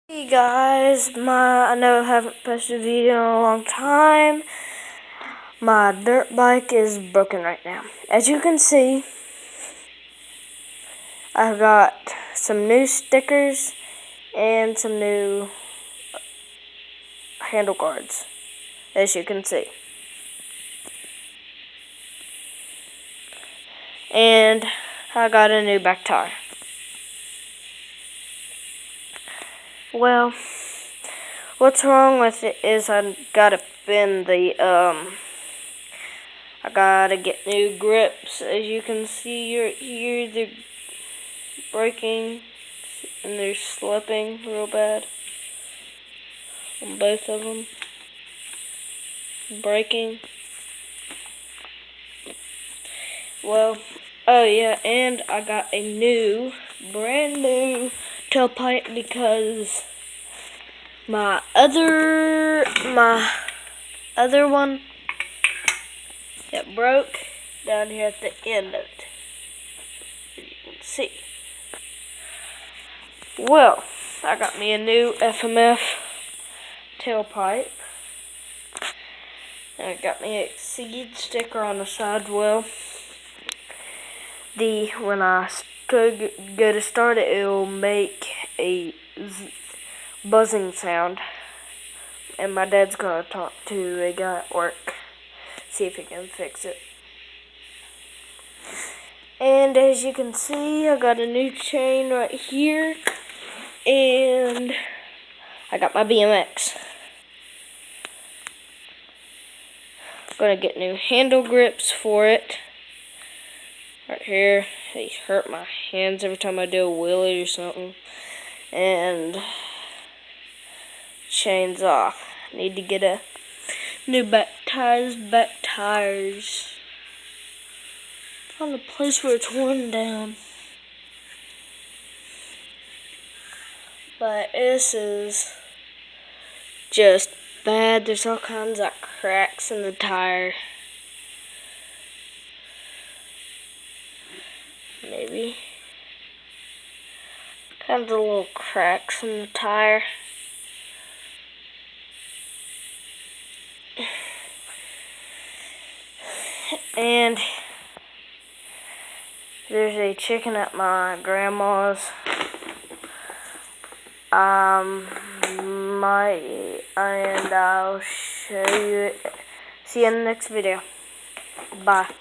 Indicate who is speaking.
Speaker 1: Hey guys, I know I haven't posted a video in a long time. My dirt bike is broken right now. As you can see, I've got some new stickers and some new handle guards, as you can see. And I got a new back tire. Well, what's wrong with it is I gotta bend I gotta get new grips. As you can see right here, they're breaking and they're slipping real bad on both of them. Breaking. Well, oh yeah, and I got a brand new tailpipe because my other one that broke down here at the end of it. As you can see. Well, I got me a new FMF tailpipe. And I got me a seed sticker on the side. Well, when I go to start it, it'll make a buzzing sound. And my dad's gonna talk to a guy at work, see if he can fix it. And as you can see, I got a new chain right here, and I got my BMX. I'm gonna get new handle grips for it. Right here, they hurt my hands every time I do a wheelie or something. And chains off. Need to get a new back tires. Found a place where it's worn down. But this is just bad. There's all kinds of cracks in the tire. Maybe. Kind of little cracks in the tire. And there's a chicken at my grandma's. And I'll show you it. See you in the next video. Bye.